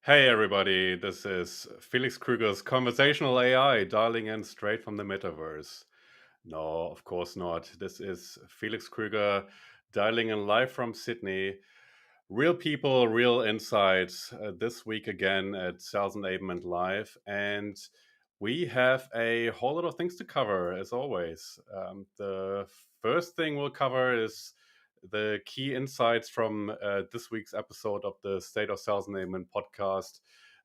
Hey everybody, this is Felix Kruger's conversational AI dialing in straight from the metaverse. No, of course not. This is Felix Kruger dialing in live from Sydney. Real people, real insights this week again at Sales Enablement Live. And we have a whole lot of things to cover as always. The first thing we'll cover is the key insights from this week's episode of the State of Sales Enablement podcast.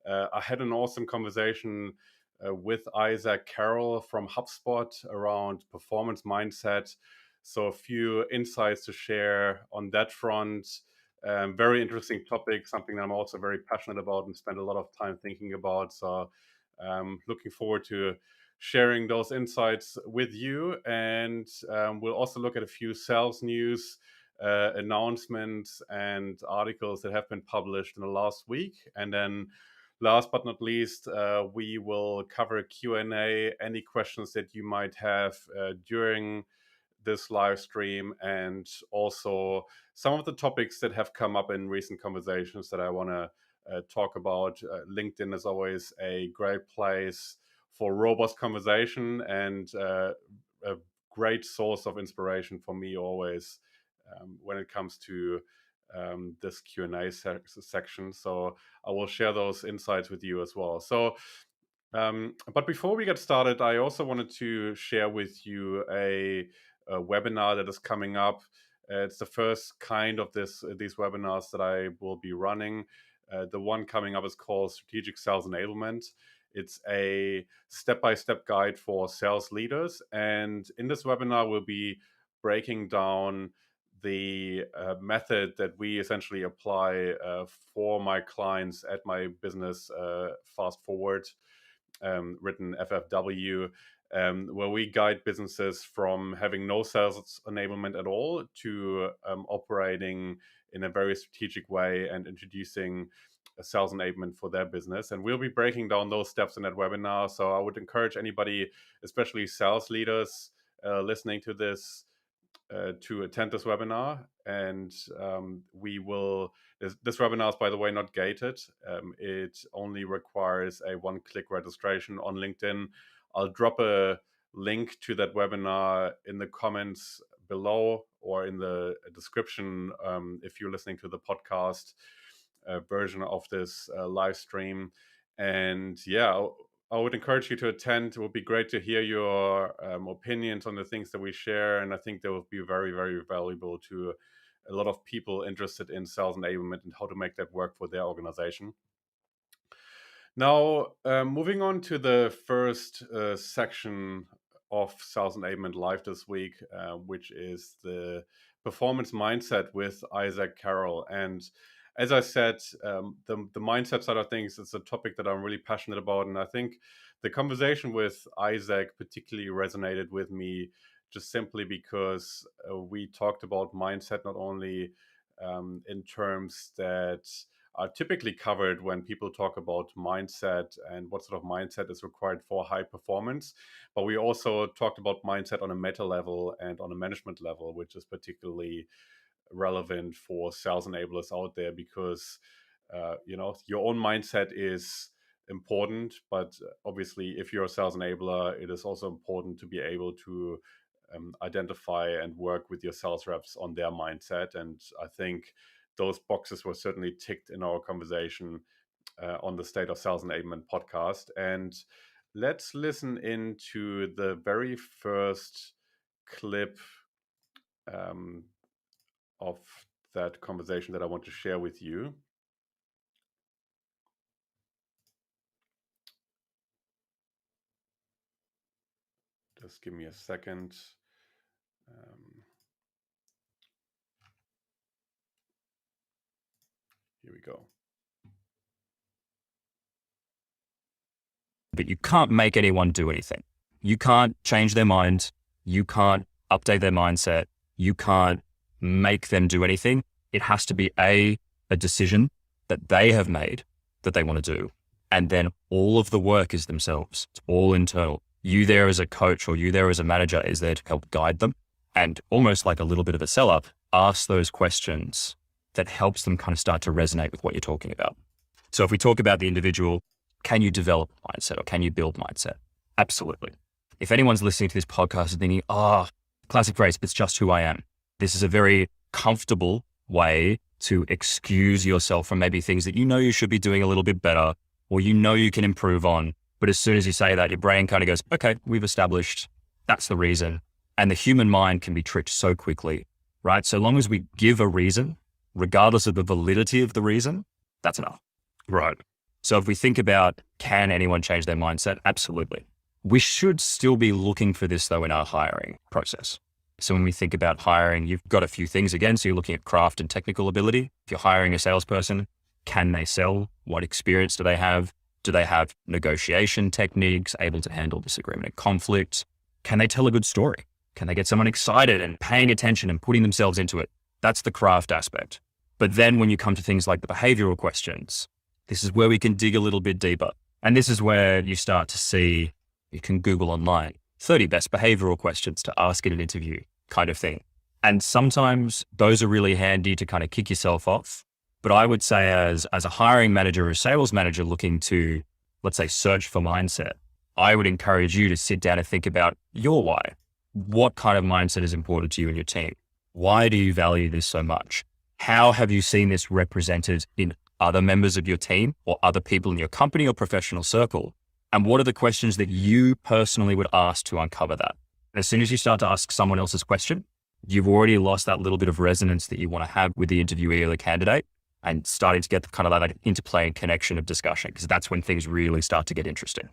I had an awesome conversation with Carroll from Hubspot around performance mindset. So, a few insights to share on that front. Very interesting topic, something that I'm also very passionate about and spend a lot of time thinking about. So, looking forward to sharing those insights with you. And we'll also look at a few sales news announcements and articles that have been published in the last week. And then last but not least, we will cover a Q&A, any questions that you might have during this live stream, and also some of the topics that have come up in recent conversations that I want to talk about. LinkedIn is always a great place for robust conversation and a great source of inspiration for me always when it comes to this Q&A section. So I will share those insights with you as well. So, but before we get started, I also wanted to share with you a webinar that is coming up. It's the first kind of these webinars that I will be running. The one coming up is called Strategic Sales Enablement. It's a step-by-step guide for sales leaders. And in this webinar, we'll be breaking down the method that we essentially apply for my clients at my business, Fast Forward, written FFW, where we guide businesses from having no sales enablement at all to operating in a very strategic way and introducing a sales enablement for their business. And we'll be breaking down those steps in that webinar. So I would encourage anybody, especially sales leaders listening to this, to attend this webinar. And we will, this webinar is, by the way, not gated. It only requires a one-click registration on LinkedIn. I'll drop a link to that webinar in the comments below or in the description if you're listening to the podcast version of this live stream. And yeah, I would encourage you to attend. It would be great to hear your opinions on the things that we share. And I think they will be very, very valuable to a lot of people interested in sales enablement and how to make that work for their organization. Now, moving on to the first section of Sales Enablement Live this week, which is the performance mindset with Carroll. And as I said, the mindset side of things is a topic that I'm really passionate about. And I think the conversation with Isaac particularly resonated with me just simply because we talked about mindset not only in terms that are typically covered when people talk about mindset and what sort of mindset is required for high performance. But we also talked about mindset on a meta level and on a management level, which is particularly relevant for sales enablers out there because, your own mindset is important. But obviously, if you're a sales enabler, it is also important to be able to identify and work with your sales reps on their mindset. And I think those boxes were certainly ticked in our conversation on the State of Sales Enablement podcast. And let's listen into the very first clip of that conversation that I want to share with you. Just give me a second. Here we go. But you can't make anyone do anything. You can't change their mind. You can't update their mindset. You can't make them do anything. It has to be a decision that they have made that they want to do. And then all of the work is themselves. It's all internal. You there as a coach or you there as a manager is there to help guide them and almost like a little bit of a sell-up, ask those questions that helps them kind of start to resonate with what you're talking about. So if we talk about the individual, can you develop mindset or can you build mindset? Absolutely. If anyone's listening to this podcast and thinking, classic phrase, it's just who I am. This is a very comfortable way to excuse yourself from maybe things that you know you should be doing a little bit better or you know you can improve on. But as soon as you say that, your brain kind of goes, okay, we've established that's the reason. And the human mind can be tricked so quickly, right? So long as we give a reason, regardless of the validity of the reason, that's enough. Right. So if we think about, can anyone change their mindset? Absolutely. We should still be looking for this though in our hiring process. So when we think about hiring, you've got a few things again. So you're looking at craft and technical ability. If you're hiring a salesperson, can they sell? What experience do they have? Do they have negotiation techniques, able to handle disagreement and conflict? Can they tell a good story? Can they get someone excited and paying attention and putting themselves into it? That's the craft aspect. But then when you come to things like the behavioral questions, this is where we can dig a little bit deeper. And this is where you start to see, you can Google online, 30 best behavioral questions to ask in an interview kind of thing. And sometimes those are really handy to kind of kick yourself off. But I would say as a hiring manager or a sales manager looking to, let's say, search for mindset, I would encourage you to sit down and think about your why. What kind of mindset is important to you and your team? Why do you value this so much? How have you seen this represented in other members of your team or other people in your company or professional circle? And what are the questions that you personally would ask to uncover that? And as soon as you start to ask someone else's question, you've already lost that little bit of resonance that you want to have with the interviewee or the candidate and starting to get kind of that interplay and connection of discussion, because that's when things really start to get interesting.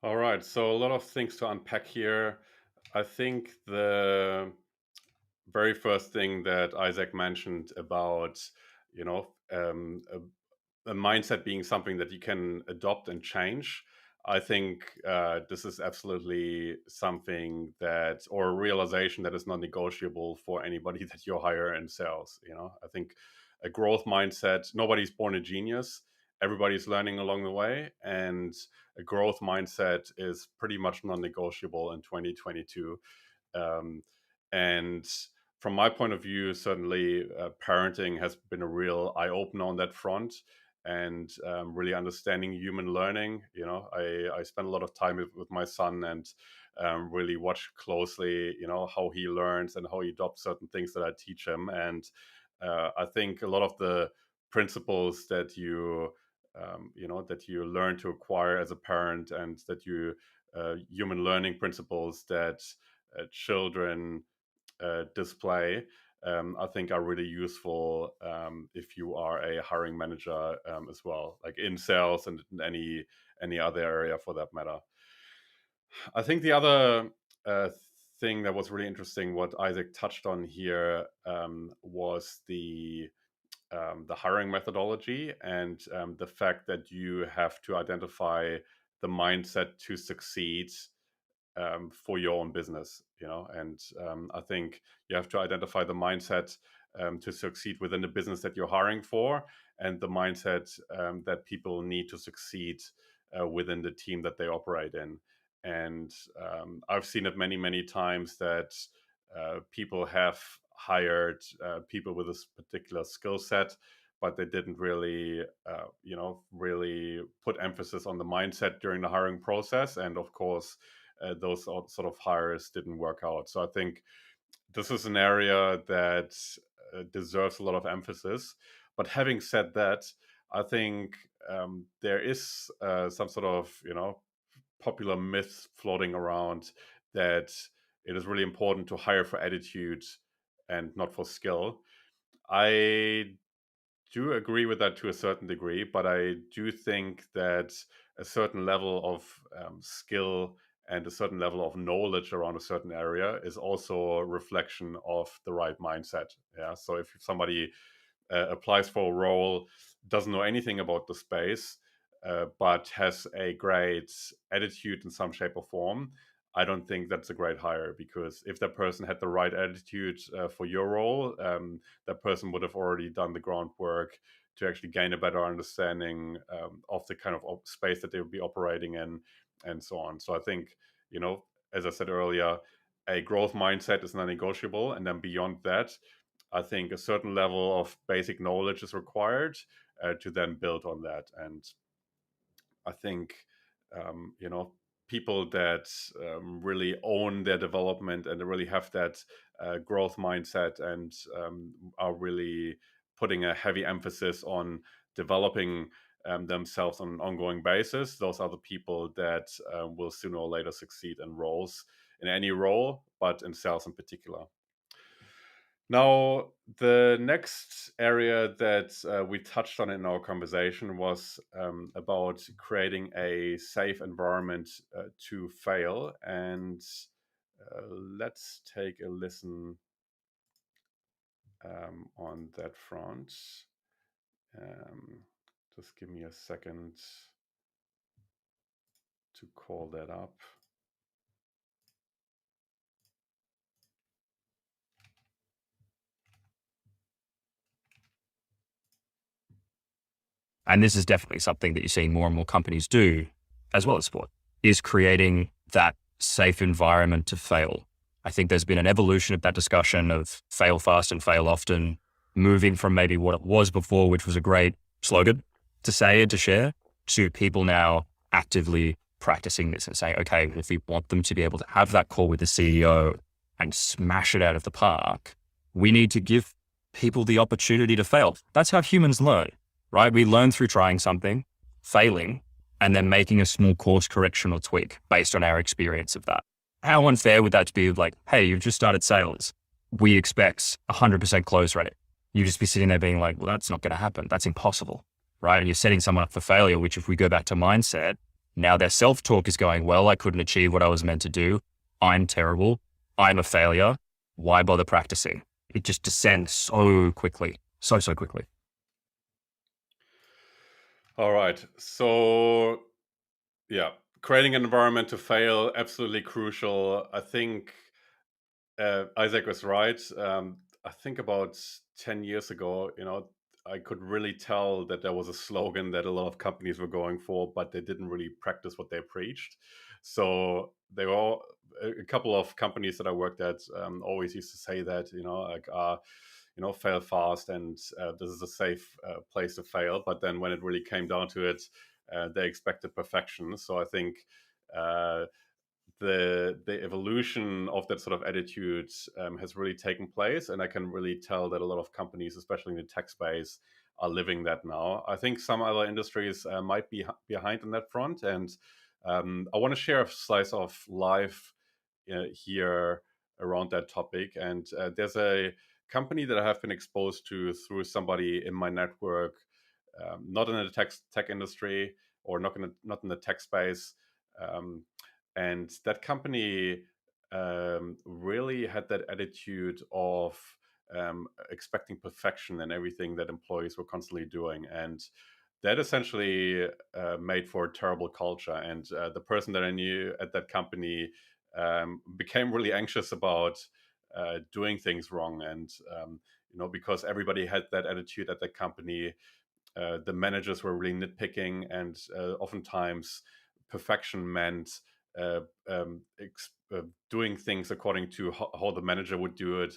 All right. So a lot of things to unpack here. I think the very first thing that Isaac mentioned about, a mindset being something that you can adopt and change. I think this is absolutely something that, or a realization that is non-negotiable for anybody that you hire in sales. I think a growth mindset, nobody's born a genius. Everybody's learning along the way. And a growth mindset is pretty much non-negotiable in 2022. And from my point of view, certainly parenting has been a real eye-opener on that front, and really understanding human learning. I spend a lot of time with my son and really watch closely, how he learns and how he adopts certain things that I teach him. And I think a lot of the principles that that you learn to acquire as a parent, and that you human learning principles that children display, I think are really useful if you are a hiring manager as well, like in sales and in any other area for that matter. I think the other thing that was really interesting, what Isaac touched on here, was the hiring methodology, and the fact that you have to identify the mindset to succeed for your own business, and I think you have to identify the mindset to succeed within the business that you're hiring for, and the mindset that people need to succeed within the team that they operate in. And I've seen it many, many times that people have hired people with this particular skill set, but they didn't really, really put emphasis on the mindset during the hiring process. And of course, those sort of hires didn't work out. So I think this is an area that deserves a lot of emphasis. But having said that, I think there is some sort of, popular myth floating around that it is really important to hire for attitude and not for skill. I do agree with that to a certain degree, but I do think that a certain level of skill and a certain level of knowledge around a certain area is also a reflection of the right mindset. Yeah. So if somebody applies for a role, doesn't know anything about the space, but has a great attitude in some shape or form, I don't think that's a great hire, because if that person had the right attitude for your role, that person would have already done the groundwork to actually gain a better understanding of the kind of space that they would be operating in, and so on. So I think, as I said earlier, a growth mindset is non-negotiable. And then beyond that, I think a certain level of basic knowledge is required to then build on that. And I think, people that really own their development and really have that growth mindset and are really putting a heavy emphasis on developing themselves on an ongoing basis, those are the people that will sooner or later succeed in roles, in any role, but in sales in particular. Now, the next area that we touched on in our conversation was about creating a safe environment to fail. And let's take a listen on that front. Um, just give me a second to call that up. And this is definitely something that you're seeing more and more companies do, as well as sport, is creating that safe environment to fail. I think there's been an evolution of that discussion of fail fast and fail often, moving from maybe what it was before, which was a great slogan to say and to share, to people now actively practicing this and saying, okay, if we want them to be able to have that call with the CEO and smash it out of the park, we need to give people the opportunity to fail. That's how humans learn, right? We learn through trying something, failing, and then making a small course correction or tweak based on our experience of that. How unfair would that be? Like, hey, you've just started sales. We expect 100% close rate. You just be sitting there being like, well, that's not going to happen. That's impossible, right? And you're setting someone up for failure, which if we go back to mindset, now their self-talk is going, well, I couldn't achieve what I was meant to do. I'm terrible. I'm a failure. Why bother practicing? It just descends so quickly, so quickly. All right. So, yeah, creating an environment to fail, absolutely crucial. I think Isaac was right. I think about 10 years ago, I could really tell that there was a slogan that a lot of companies were going for, but they didn't really practice what they preached. So they were all, a couple of companies that I worked at always used to say that, like, fail fast and this is a safe place to fail. But then when it really came down to it, they expected perfection. So I think the evolution of that sort of attitude has really taken place, and I can really tell that a lot of companies, especially in the tech space, are living that now. I think some other industries might be behind on that front, and I want to share a slice of life here around that topic. And there's a company that I have been exposed to through somebody in my network, not in the tech industry or not in the tech space. Um, and that company really had that attitude of expecting perfection in everything that employees were constantly doing. And that essentially made for a terrible culture. And the person that I knew at that company became really anxious about doing things wrong. And, because everybody had that attitude at the company, the managers were really nitpicking, and oftentimes perfection meant uh, doing things according to how the manager would do it,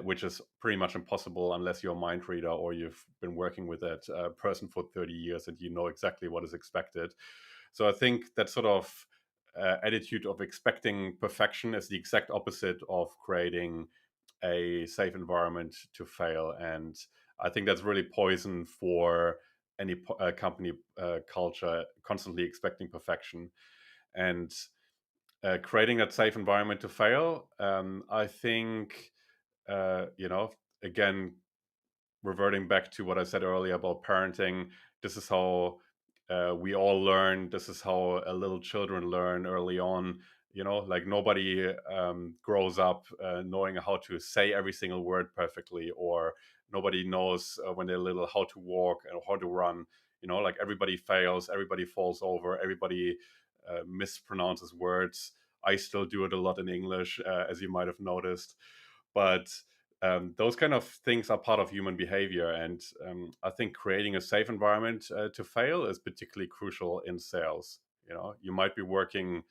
which is pretty much impossible unless you're a mind reader or you've been working with that person for 30 years and you know exactly what is expected. So I think that sort of attitude of expecting perfection is the exact opposite of creating a safe environment to fail. And I think that's really poison for any company culture, constantly expecting perfection. And creating that safe environment to fail, I think, again, reverting back to what I said earlier about parenting, this is how we all learn. This is how little children learn early on. Like nobody grows up knowing how to say every single word perfectly, or nobody knows when they're little how to walk and how to run. Like everybody fails, everybody falls over, everybody mispronounces words. I still do it a lot in English, as you might have noticed. But those kind of things are part of human behavior. And I think creating a safe environment to fail is particularly crucial in sales. You might be working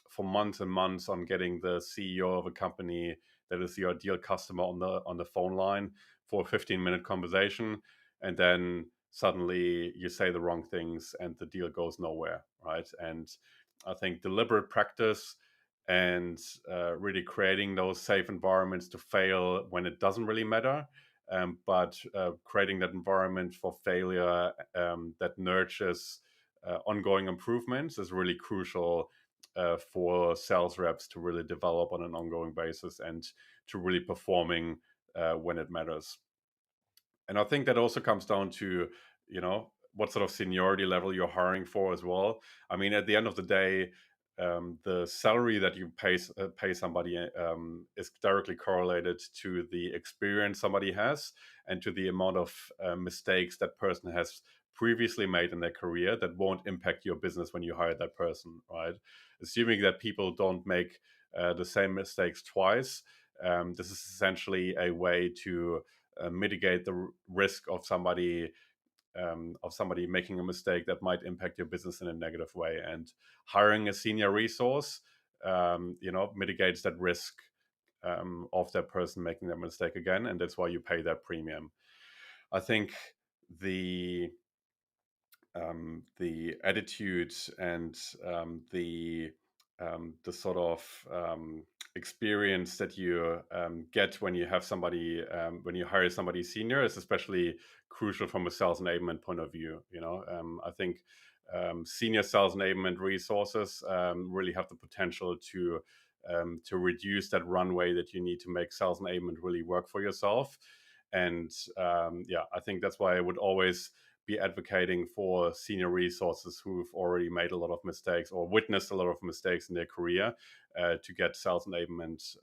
for months and months on getting the CEO of a company that is your ideal customer on the phone line for a 15-minute conversation, and then suddenly you say the wrong things and the deal goes nowhere, right? And I think deliberate practice and really creating those safe environments to fail when it doesn't really matter, but creating that environment for failure that nurtures ongoing improvements is really crucial for sales reps to really develop on an ongoing basis and to really performing when it matters. And I think that also comes down to, what sort of seniority level you're hiring for as well. I mean, at the end of the day, the salary that you pay somebody is directly correlated to the experience somebody has and to the amount of mistakes that person has previously made in their career that won't impact your business when you hire that person, right? Assuming that people don't make the same mistakes twice, this is essentially a way to mitigate the risk of somebody making a mistake that might impact your business in a negative way. And hiring a senior resource, mitigates that risk of that person making that mistake again, and that's why you pay that premium. I think the the attitude and the sort of experience that you get when you have somebody when you hire somebody senior is especially crucial from a sales enablement point of view. I think senior sales enablement resources really have the potential to reduce that runway that you need to make sales enablement really work for yourself. And I think that's why I would always be advocating for senior resources who've already made a lot of mistakes or witnessed a lot of mistakes in their career to get sales enablement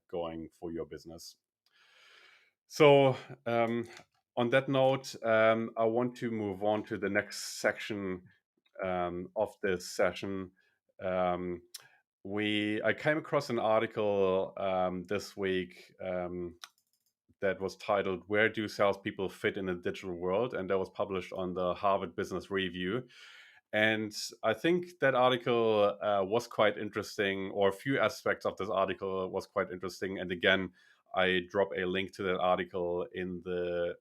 going for your business. So on that note, I want to move on to the next section of this session. I came across an article this week that was titled "Where Do Salespeople Fit in a Digital World?" and that was published on the Harvard Business Review. And I think that article was quite interesting, or a few aspects of this article was quite interesting. And again, I drop a link to that article in the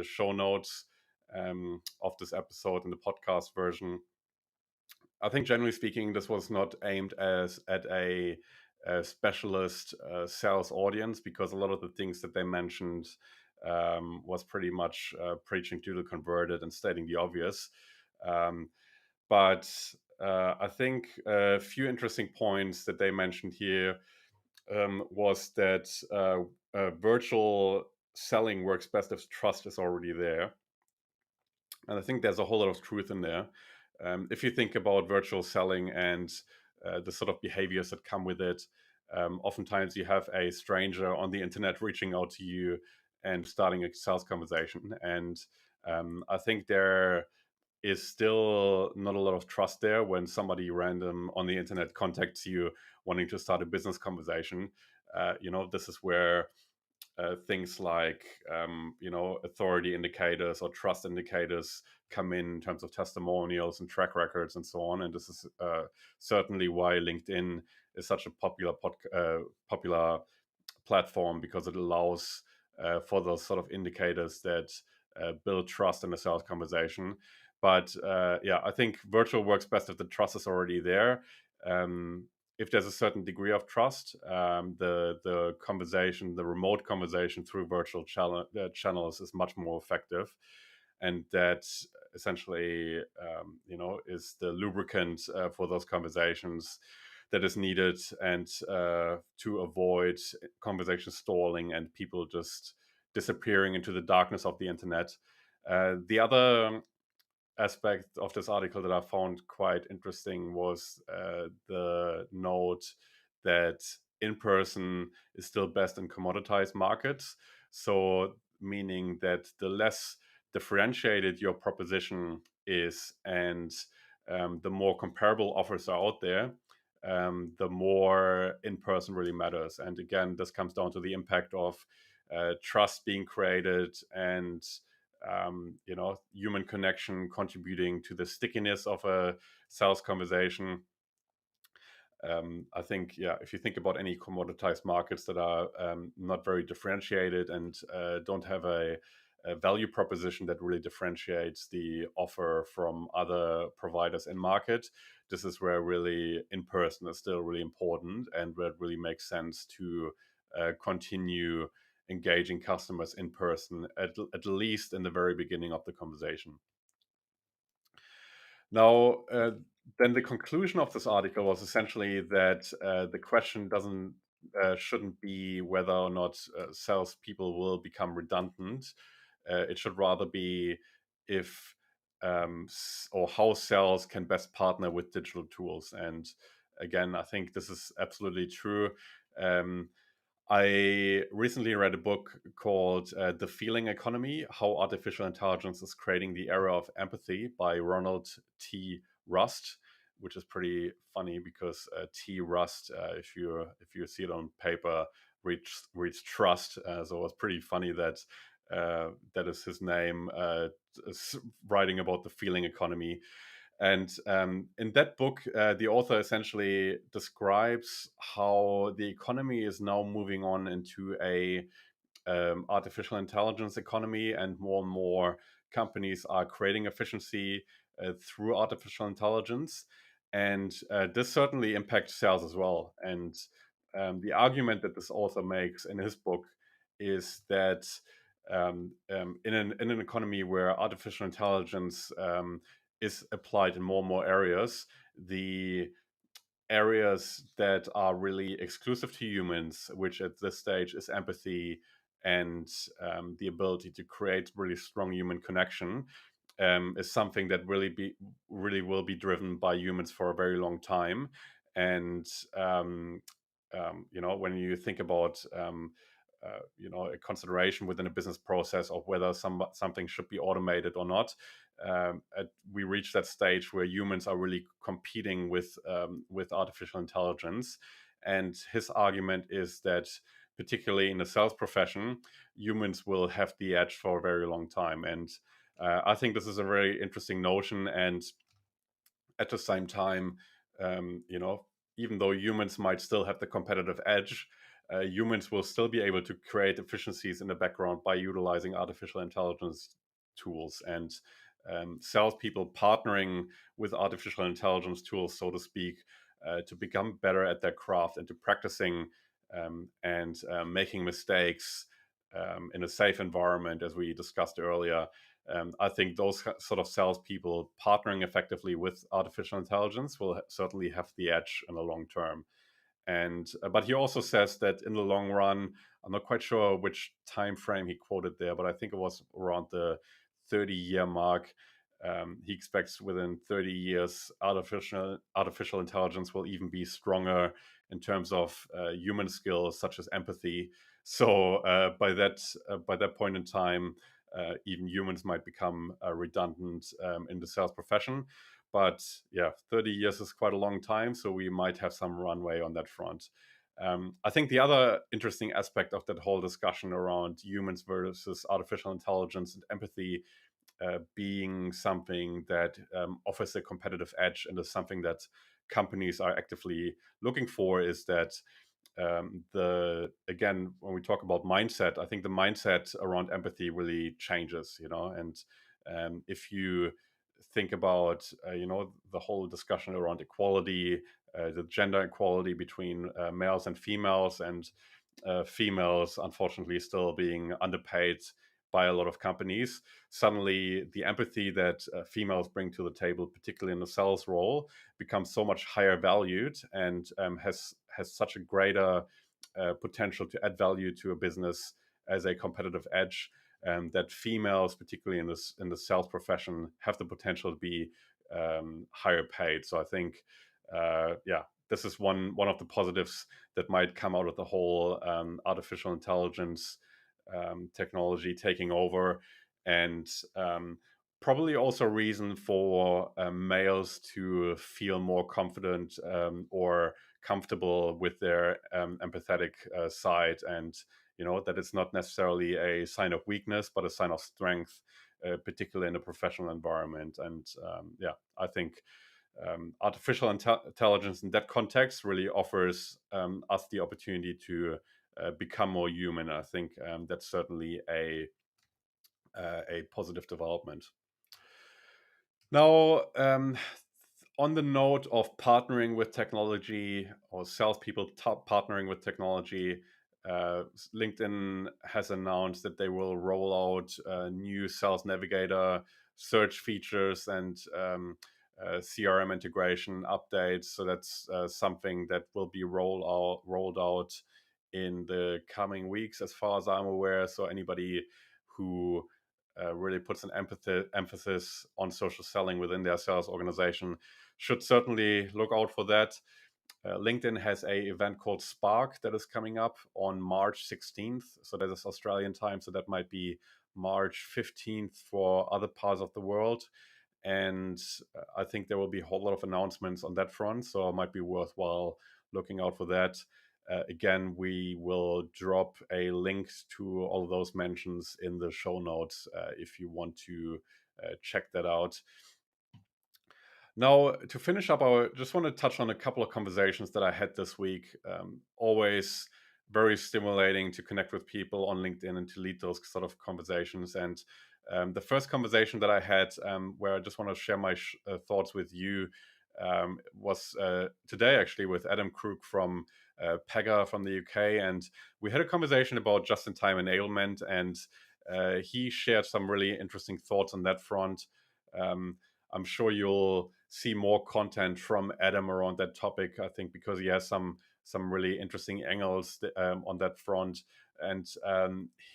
show notes of this episode in the podcast version. I think generally speaking, this was not aimed at a specialist sales audience, because a lot of the things that they mentioned was pretty much preaching to the converted and stating the obvious. But I think a few interesting points that they mentioned here was that virtual selling works best if trust is already there. And I think there's a whole lot of truth in there. If you think about virtual selling and the sort of behaviors that come with it, oftentimes you have a stranger on the internet reaching out to you and starting a sales conversation. And I think there is still not a lot of trust there when somebody random on the internet contacts you wanting to start a business conversation. This is where things like authority indicators or trust indicators come in terms of testimonials and track records and so on. And this is certainly why LinkedIn is such a popular platform, because it allows for those sort of indicators that build trust in a sales conversation. But I think virtual works best if the trust is already there. If there's a certain degree of trust, the conversation, the remote conversation through virtual channels is much more effective, and that essentially, is the lubricant for those conversations that is needed, and to avoid conversation stalling and people just disappearing into the darkness of the internet. The other aspect of this article that I found quite interesting was the note that in person is still best in commoditized markets. So, meaning that the less differentiated your proposition is, and the more comparable offers are out there, the more in person really matters. And again, this comes down to the impact of trust being created, and human connection contributing to the stickiness of a sales conversation. I think, yeah, if you think about any commoditized markets that are not very differentiated and don't have a value proposition that really differentiates the offer from other providers in market, this is where really in person is still really important, and where it really makes sense to continue engaging customers in person, at least in the very beginning of the conversation. Now, then the conclusion of this article was essentially that the question doesn't shouldn't be whether or not salespeople will become redundant. It should rather be if or how sales can best partner with digital tools. And again, I think this is absolutely true. Um, I recently read a book called The Feeling Economy: How Artificial Intelligence is Creating the Era of Empathy by Ronald T. Rust, which is pretty funny because T. Rust, if you see it on paper, reads trust. So it's pretty funny that that is his name, writing about the feeling economy. And in that book, the author essentially describes how the economy is now moving on into a artificial intelligence economy, and more companies are creating efficiency through artificial intelligence. And this certainly impacts sales as well. And the argument that this author makes in his book is that in an economy where artificial intelligence is applied in more areas, the areas that are really exclusive to humans, which at this stage is empathy and the ability to create really strong human connection, is something that really will be driven by humans for a very long time. And when you think about a consideration within a business process of whether something should be automated or not, we reach that stage where humans are really competing with artificial intelligence. And his argument is that, particularly in the sales profession, humans will have the edge for a very long time. And I think this is a very interesting notion. And at the same time, even though humans might still have the competitive edge, humans will still be able to create efficiencies in the background by utilizing artificial intelligence tools. And salespeople partnering with artificial intelligence tools, so to speak, to become better at their craft and to practicing and making mistakes in a safe environment, as we discussed earlier. I think those sort of salespeople partnering effectively with artificial intelligence will certainly have the edge in the long term. And but he also says that in the long run, I'm not quite sure which time frame he quoted there, but I think it was around the 30-year mark. He expects within 30 years, artificial intelligence will even be stronger in terms of human skills such as empathy. So by that point in time, even humans might become redundant in the sales profession. But yeah, 30 years is quite a long time, so we might have some runway on that front. I think the other interesting aspect of that whole discussion around humans versus artificial intelligence and empathy being something that offers a competitive edge and is something that companies are actively looking for is that again, when we talk about mindset, I think the mindset around empathy really changes, and if you think about the whole discussion around equality, the gender equality between males and females, and females unfortunately still being underpaid by a lot of companies. Suddenly the empathy that females bring to the table, particularly in the sales role, becomes so much higher valued, and has such a greater potential to add value to a business as a competitive edge, that females, particularly in the sales profession, have the potential to be higher paid. So I think, this is one of the positives that might come out of the whole artificial intelligence technology taking over, and probably also a reason for males to feel more confident or comfortable with their empathetic side, and that it's not necessarily a sign of weakness but a sign of strength, particularly in a professional environment. And I think artificial intelligence in that context really offers us the opportunity to become more human. I think that's certainly a positive development. Now, on the note of partnering with technology or salespeople partnering with technology, LinkedIn has announced that they will roll out new Sales Navigator search features and CRM integration updates. So that's something that will be rolled out in the coming weeks, as far as I'm aware. So anybody who really puts an emphasis on social selling within their sales organization should certainly look out for that. LinkedIn has a event called Spark that is coming up on March 16th. So that is Australian time. So that might be March 15th for other parts of the world. And I think there will be a whole lot of announcements on that front. So it might be worthwhile looking out for that. Again, we will drop a link to all of those mentions in the show notes if you want to check that out. Now, to finish up, I just want to touch on a couple of conversations that I had this week. Always very stimulating to connect with people on LinkedIn and to lead those sort of conversations. And the first conversation that I had, where I just want to share my thoughts with you, was today actually with Adam Krug from Pega from the UK. And we had a conversation about just-in-time enablement, and he shared some really interesting thoughts on that front. I'm sure you'll see more content from Adam around that topic, I think, because he has some really interesting angles on that front. And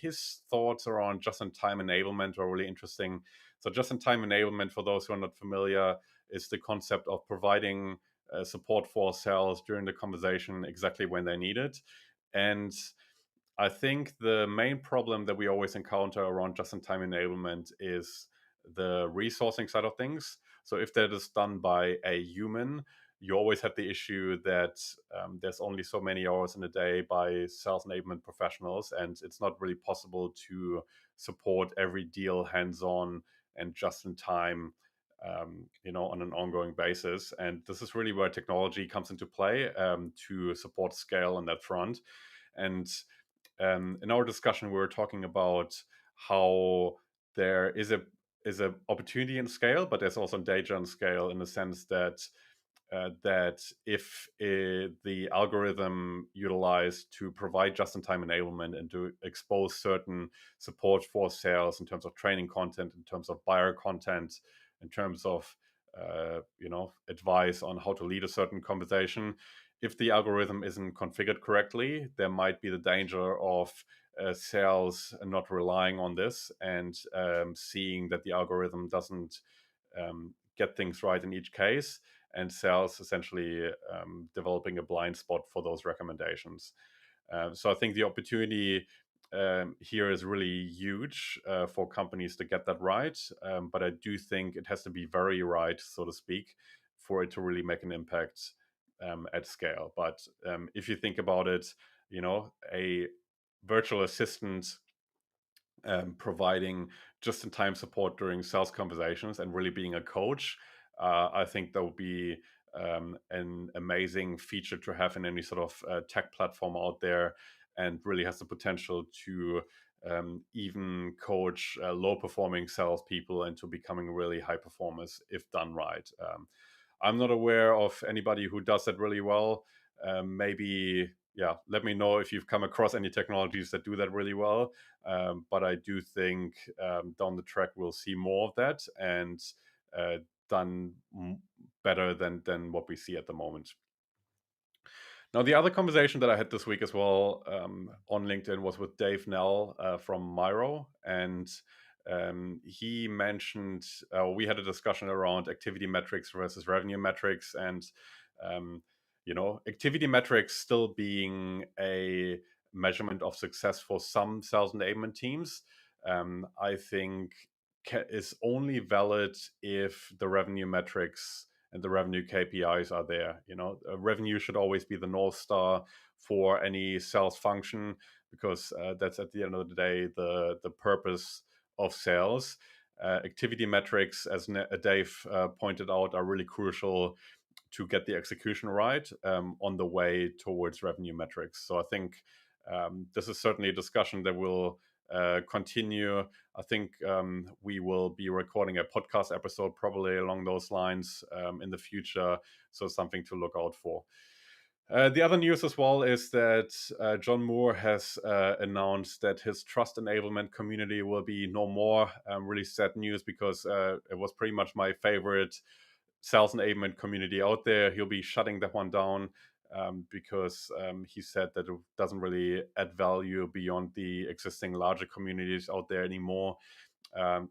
his thoughts around just-in-time enablement are really interesting. So just-in-time enablement, for those who are not familiar, is the concept of providing support for sales during the conversation exactly when they need it. And I think the main problem that we always encounter around just-in-time enablement is the resourcing side of things. So if that is done by a human, you always have the issue that there's only so many hours in a day by sales enablement professionals, and it's not really possible to support every deal hands-on and just in time, on an ongoing basis. And this is really where technology comes into play to support scale on that front. And in our discussion, we were talking about how there is a opportunity in scale, but there's also danger in scale, in the sense that if the algorithm utilized to provide just-in-time enablement and to expose certain support for sales in terms of training content, in terms of buyer content, in terms of advice on how to lead a certain conversation, if the algorithm isn't configured correctly, there might be the danger of sales not relying on this and seeing that the algorithm doesn't get things right in each case, and sales essentially developing a blind spot for those recommendations. So I think the opportunity here is really huge for companies to get that right. But I do think it has to be very right, so to speak, for it to really make an impact at scale. But if you think about it, a virtual assistant providing just-in-time support during sales conversations and really being a coach, I think that would be an amazing feature to have in any sort of tech platform out there, and really has the potential to even coach low-performing salespeople into becoming really high performers if done right. I'm not aware of anybody who does that really well. Maybe, yeah, let me know if you've come across any technologies that do that really well. But I do think down the track we'll see more of that, and done better than what we see at the moment. Now, the other conversation that I had this week as well on LinkedIn was with Dave Nell from Miro, and he mentioned we had a discussion around activity metrics versus revenue metrics, and activity metrics still being a measurement of success for some sales enablement teams. I think is only valid if the revenue metrics and the revenue KPIs are there. Revenue should always be the North Star for any sales function, because that's at the end of the day the purpose of sales. Activity metrics, as Dave pointed out, are really crucial to get the execution right on the way towards revenue metrics. So I think this is certainly a discussion that will continue. I think we will be recording a podcast episode probably along those lines in the future. So something to look out for. The other news as well is that John Moore has announced that his trust enablement community will be no more. Really sad news, because it was pretty much my favorite sales enablement community out there. He'll be shutting that one down because he said that it doesn't really add value beyond the existing larger communities out there anymore.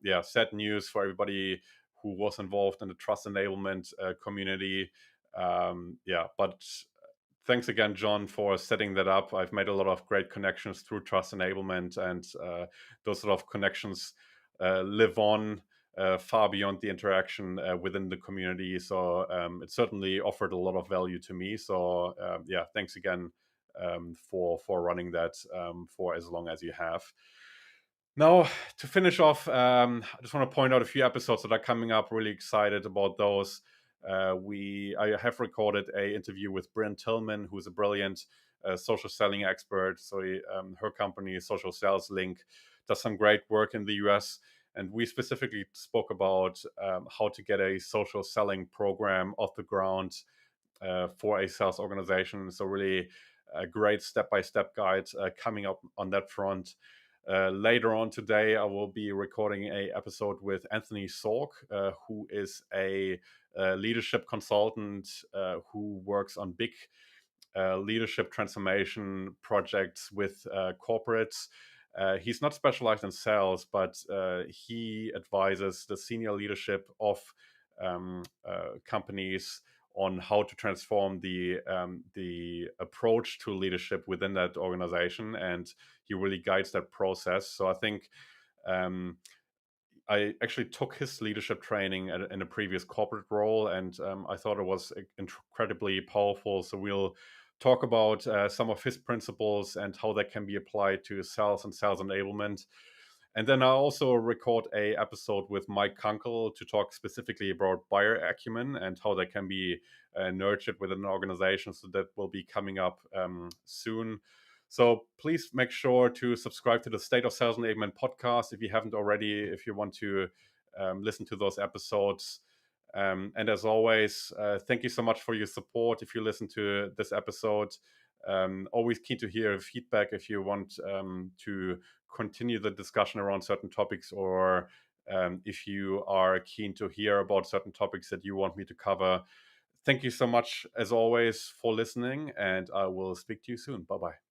Yeah, sad news for everybody who was involved in the trust enablement community. Yeah, but thanks again, John, for setting that up. I've made a lot of great connections through trust enablement, and those sort of connections live on far beyond the interaction within the community. So it certainly offered a lot of value to me. So yeah, thanks again for running that for as long as you have. Now, to finish off, I just want to point out a few episodes that are coming up. Really excited about those. I have recorded a interview with Bryn Tillman, who's a brilliant social selling expert. So her company, Social Sales Link, does some great work in the US. And we specifically spoke about how to get a social selling program off the ground for a sales organization. So really a great step-by-step guide coming up on that front. Later on today, I will be recording a episode with Anthony Sork, who is a leadership consultant who works on big leadership transformation projects with corporates. He's not specialized in sales, but he advises the senior leadership of companies on how to transform the approach to leadership within that organization, and he really guides that process. So I think I actually took his leadership training in a previous corporate role, and I thought it was incredibly powerful. So we'll talk about some of his principles and how that can be applied to sales and sales enablement. And then I also record a episode with Mike Kunkel to talk specifically about buyer acumen and how that can be nurtured within an organization. So that will be coming up soon. So please make sure to subscribe to the State of Sales Enablement podcast if you haven't already, if you want to listen to those episodes. And as always, thank you so much for your support. If you listen to this episode, always keen to hear feedback if you want to continue the discussion around certain topics, or if you are keen to hear about certain topics that you want me to cover. Thank you so much, as always, for listening, and I will speak to you soon. Bye-bye.